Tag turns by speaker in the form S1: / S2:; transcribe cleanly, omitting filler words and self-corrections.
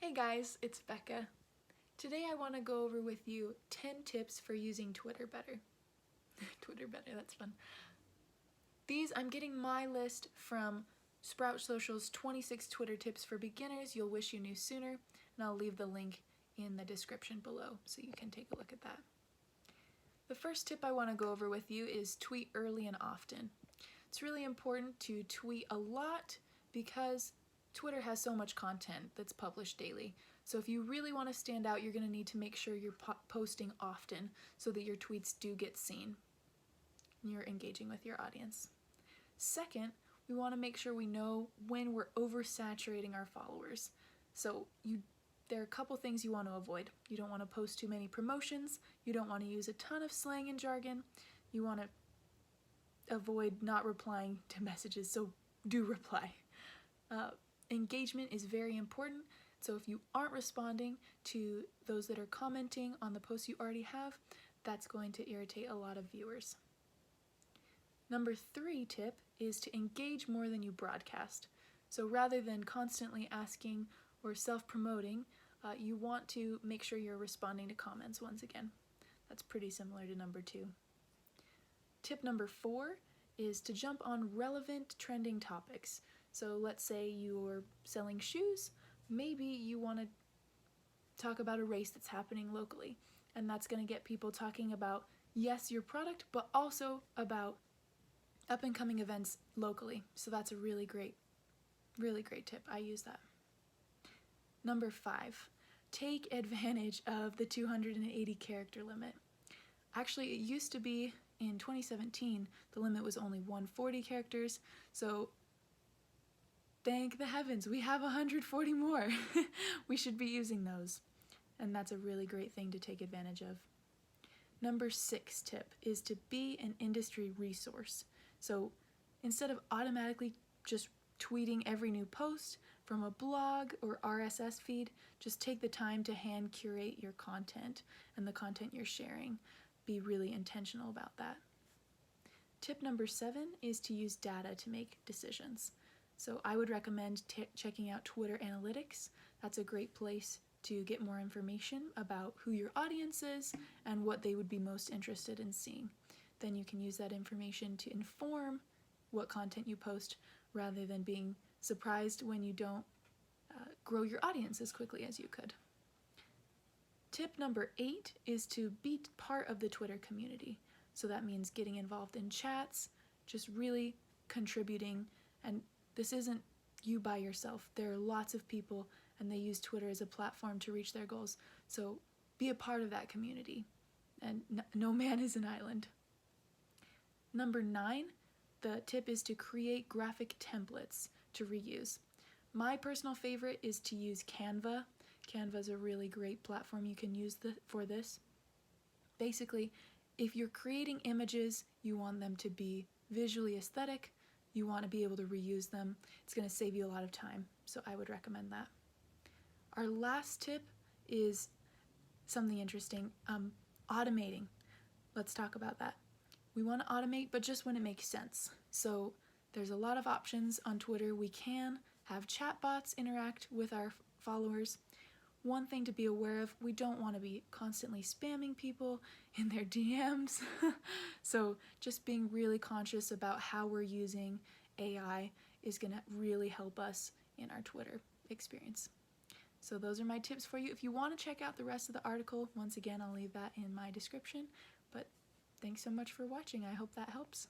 S1: Hey guys, it's Becca. Today I want to go over with you 10 tips for using Twitter better. Twitter better, that's fun. I'm getting my list from Sprout Social's 26 Twitter tips for beginners you'll wish you knew sooner, and I'll leave the link in the description below so you can take a look at that. The first tip I want to go over with you is tweet early and often. It's really important to tweet a lot because Twitter has so much content that's published daily. So if you really want to stand out, you're going to need to make sure you're posting often so that your tweets do get seen and you're engaging with your audience. Second, we want to make sure we know when we're oversaturating our followers. So there are a couple things you want to avoid. You don't want to post too many promotions. You don't want to use a ton of slang and jargon. You want to avoid not replying to messages, so do reply. Engagement is very important, so if you aren't responding to those that are commenting on the posts you already have, that's going to irritate a lot of viewers. Number 3 tip is to engage more than you broadcast. So rather than constantly asking or self-promoting, you want to make sure you're responding to comments once again. That's pretty similar to number 2. Tip number 4 is to jump on relevant trending topics. So let's say you're selling shoes, maybe you want to talk about a race that's happening locally, and that's going to get people talking about, yes, your product, but also about up-and-coming events locally. So that's a really great tip. I use that. Number 5, take advantage of the 280 character limit. Actually, it used to be in 2017, the limit was only 140 characters, so thank the heavens, we have 140 more. We should be using those, and that's a really great thing to take advantage of. Number 6 tip is to be an industry resource. So instead of automatically just tweeting every new post from a blog or RSS feed, just take the time to hand curate your content and the content you're sharing. Be really intentional about that. Tip number 7 is to use data to make decisions. So I would recommend checking out Twitter Analytics. That's a great place to get more information about who your audience is and what they would be most interested in seeing. Then you can use that information to inform what content you post rather than being surprised when you don't grow your audience as quickly as you could. Tip number 8 is to be part of the Twitter community. So that means getting involved in chats, just really contributing, and this isn't you by yourself. There are lots of people and they use Twitter as a platform to reach their goals. So be a part of that community, and no man is an island. Number 9, the tip is to create graphic templates to reuse. My personal favorite is to use Canva. Canva is a really great platform you can use for this. Basically, if you're creating images, you want them to be visually aesthetic, you want to be able to reuse them. It's going to save you a lot of time, so I would recommend that. Our last tip is something interesting, automating. Let's talk about that. We want to automate, but just when it makes sense. So there's a lot of options on Twitter. We can have chatbots interact with our followers. One thing to be aware of, we don't want to be constantly spamming people in their DMs. So just being really conscious about how we're using AI is going to really help us in our Twitter experience. So those are my tips for you. If you want to check out the rest of the article, once again, I'll leave that in my description. But thanks so much for watching. I hope that helps.